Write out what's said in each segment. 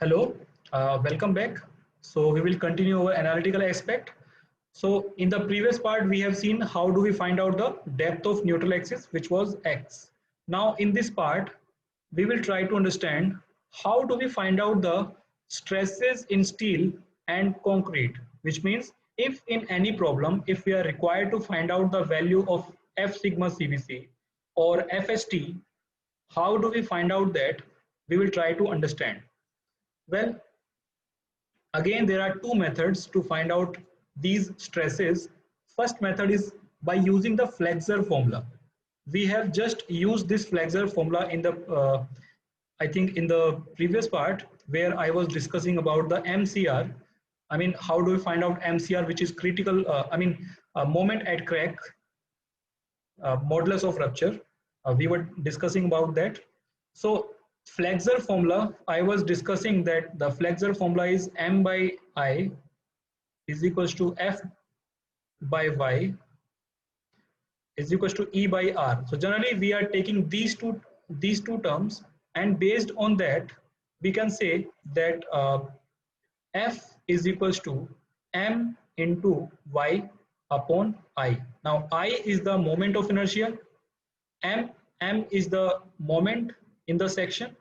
Hello, welcome back. So we will continue our analytical aspect. So in the previous part, we have seen how do we find out the depth of neutral axis, which was x. Now in this part, we will try to understand how do we find out the stresses in steel and concrete, which means if in any problem, if we are required to find out the value of F sigma CBC or FST, how do we find out that? We will try to understand. Well, again, there are two methods to find out these stresses. First method is by using the flexure formula. We have just used this flexure formula in the, I think in the previous part where I was discussing about the MCR. I mean, how do we find out MCR, which is critical, moment at crack, modulus of rupture. We were discussing about that. So flexure formula, I was discussing that the flexure formula is M by I is equals to F by Y is equals to E by R. So generally we are taking these two terms, and based on that we can say that F is equals to M into Y upon I. Now I is the moment of inertia, m is the moment in the section,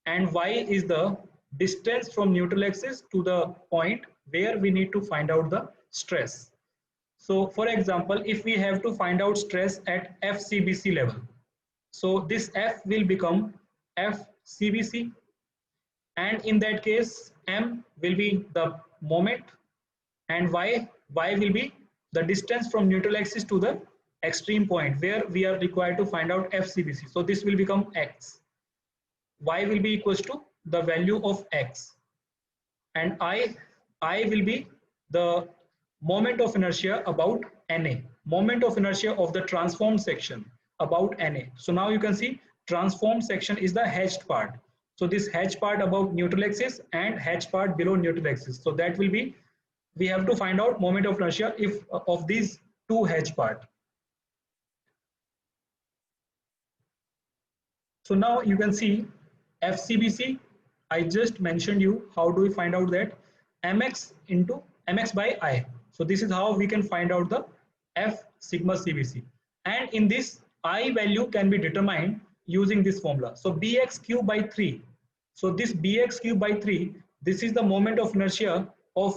and y is the distance from neutral axis to the point where we need to find out the stress. So for example, if we have to find out stress at FCBC level, so this F will become FCBC, and in that case m will be the moment and y will be the distance from neutral axis to the extreme point where we are required to find out FCBC. So this will become x. Y will be equals to the value of x, and I will be the moment of inertia about Na, moment of inertia of the transformed section about Na. So now you can see transformed section is the hatched part. So this hatched part above neutral axis and hatched part below neutral axis. So that will be, we have to find out moment of inertia if of these two hatched part. So now you can see FCBC, I just mentioned you how do we find out that mx into mx by I. So this is how we can find out the F sigma CBC, and in this I value can be determined using this formula. So bx cube by 3. So this bx cube by 3, this is the moment of inertia of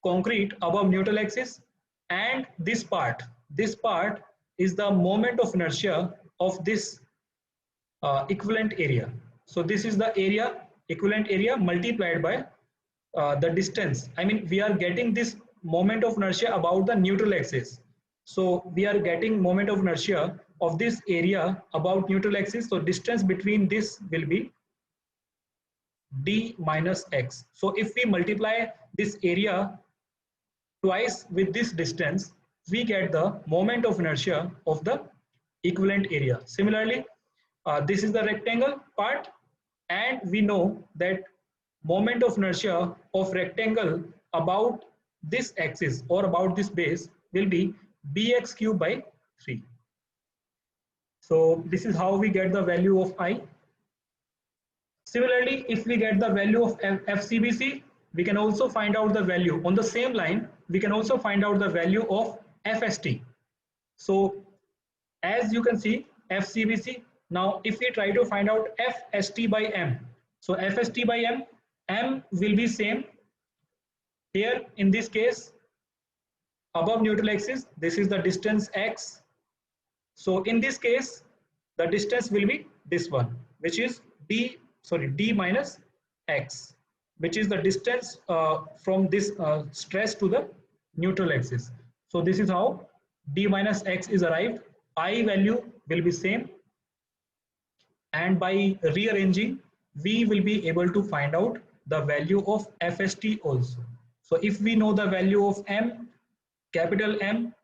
concrete above neutral axis, and this part is the moment of inertia of this equivalent area. So this is the area, equivalent area multiplied by the distance. I mean, we are getting this moment of inertia about the neutral axis. So we are getting moment of inertia of this area about neutral axis. So distance between this will be d minus x. So if we multiply this area twice with this distance, we get the moment of inertia of the equivalent area. Similarly, this is the rectangle part, and we know that moment of inertia of rectangle about this axis or about this base will be bx cube by 3. So this is how we get the value of I. Similarly, if we get the value of FCBC, we can also find out the value on the same line. We can also find out the value of FST. So as you can see, FCBC. Now if we try to find out FST by M, so FST by M will be same here. In this case, above neutral axis, this is the distance x. So in this case, the distance will be this one, which is d minus x, which is the distance from this stress to the neutral axis. So this is how d minus x is arrived. I value will be same, and by rearranging we will be able to find out the value of FST also. So if we know the value of M, capital M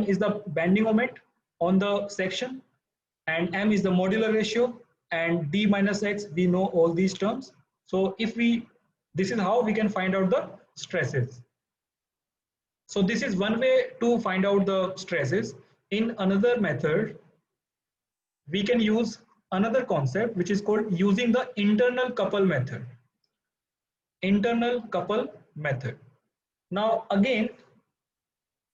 is the bending moment on the section, and M is the modular ratio, and d minus x, we know all these terms. So if we, this is how we can find out the stresses. So this is one way to find out the stresses. In another method, we can use another concept which is called using the internal couple method. internal couple method. Now again,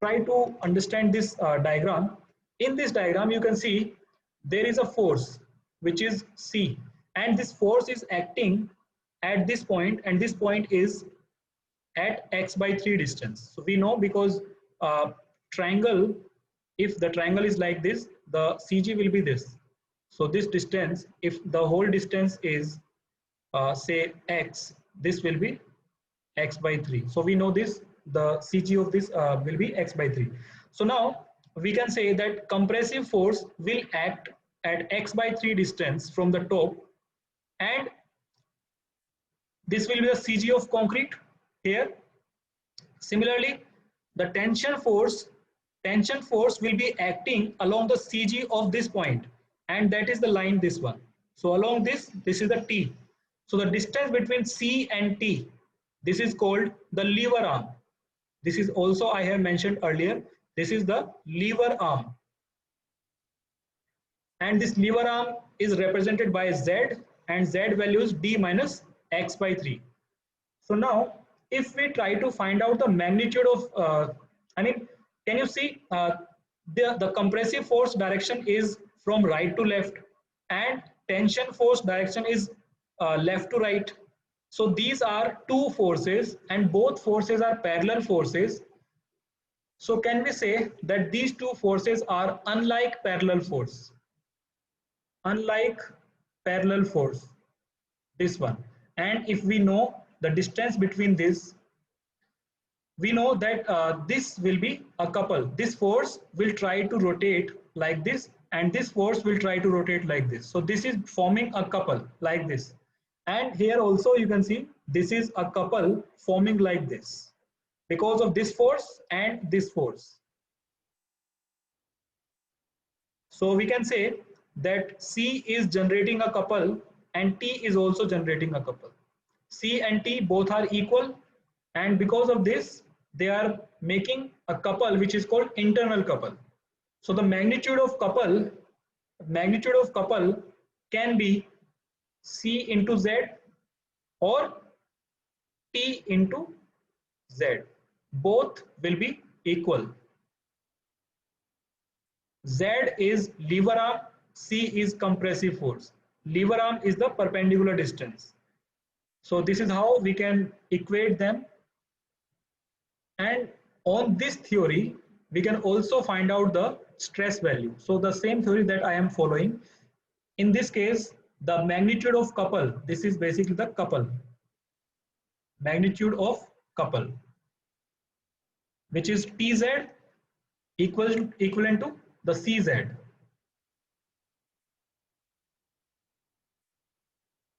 try to understand this diagram. In this diagram, you can see there is a force which is C, and this force is acting at this point, and this point is at x by 3 distance. So we know because triangle, if the triangle is like this, the CG will be this. So this distance, if the whole distance is say x, this will be x by 3. So we know this, the CG of this will be x by 3. So now we can say that compressive force will act at x by 3 distance from the top, and this will be the CG of concrete here. Similarly, the tension force will be acting along the CG of this point, and that is the line, this one. So along this is the T. So the distance between C and T, this is called the lever arm. This is also, I have mentioned earlier, this is the lever arm. And this lever arm is represented by Z, and Z value is D minus x by 3. So now, if we try to find out the magnitude of, can you see the compressive force direction is from right to left, and tension force direction is left to right. So these are two forces, and both forces are parallel forces. So can we say that these two forces are unlike parallel force? Unlike parallel force, this one. And if we know the distance between this, we know that this will be a couple. This force will try to rotate like this, and this force will try to rotate like this. So this is forming a couple like this. And here also you can see this is a couple forming like this because of this force and this force. So we can say that C is generating a couple and T is also generating a couple. C and T both are equal, and because of this they are making a couple which is called internal couple. So the magnitude of couple can be C into Z or T into Z. Both will be equal. Z is lever arm, C is compressive force. Lever arm is the perpendicular distance. So this is how we can equate them. And on this theory, we can also find out the stress value. So the same theory that I am following. In this case, the magnitude of couple, this is basically the couple. Magnitude of couple, which is TZ equivalent to the CZ.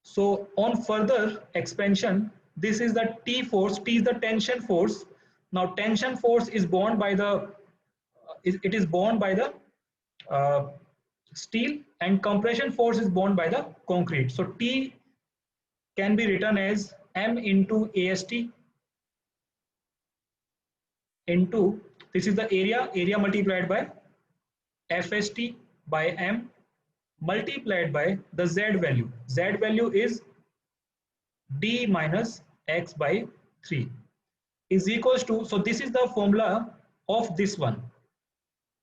So on further expansion, this is the T force. T is the tension force. Now tension force is borne by the steel, and compression force is borne by the concrete. So T can be written as M into AST into, this is the area multiplied by FST by M multiplied by the Z value. Z value is D minus x by 3 is equals to, so this is the formula of this one.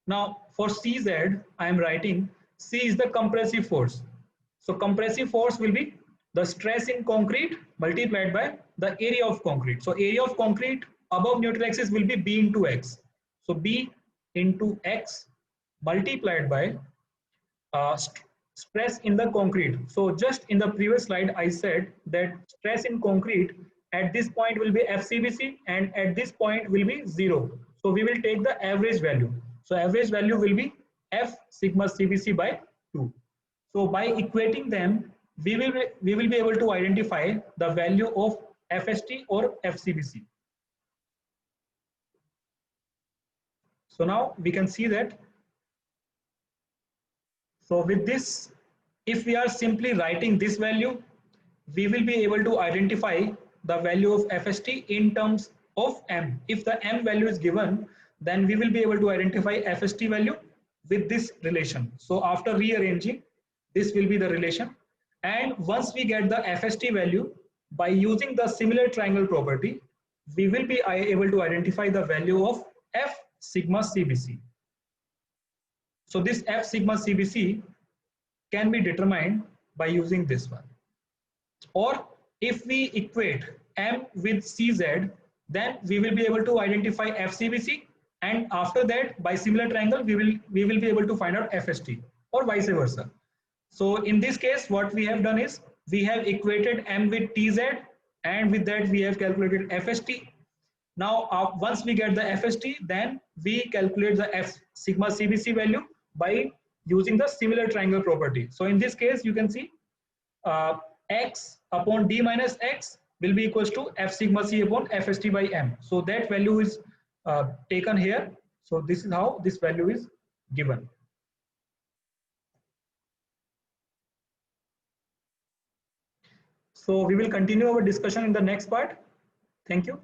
Now for CZ, I am writing C is the compressive force. So compressive force will be the stress in concrete multiplied by the area of concrete. So area of concrete above neutral axis will be B into X. So B into X multiplied by stress in the concrete. So just in the previous slide, I said that stress in concrete at this point will be FCBC and at this point will be 0. So we will take the average value. So average value will be F sigma CBC by 2. So by equating them, we will be able to identify the value of FST or FCBC. So now we can see that. So with this, if we are simply writing this value, we will be able to identify the value of FST in terms of M. If the M value is given, then we will be able to identify FST value with this relation. So after rearranging, this will be the relation. And once we get the FST value, by using the similar triangle property, we will be able to identify the value of F sigma CBC. So this F sigma CBC can be determined by using this one. Or if we equate M with CZ, then we will be able to identify FCBC, and after that by similar triangle we will be able to find out FST, or vice versa. So in this case what we have done is we have equated M with TZ, and with that we have calculated FST. Now once we get the FST, then we calculate the F sigma CBC value by using the similar triangle property. So in this case you can see uh, x upon d minus x will be equals to F sigma C upon FST by M. So that value is taken here. So this is how this value is given. So we will continue our discussion in the next part. Thank you.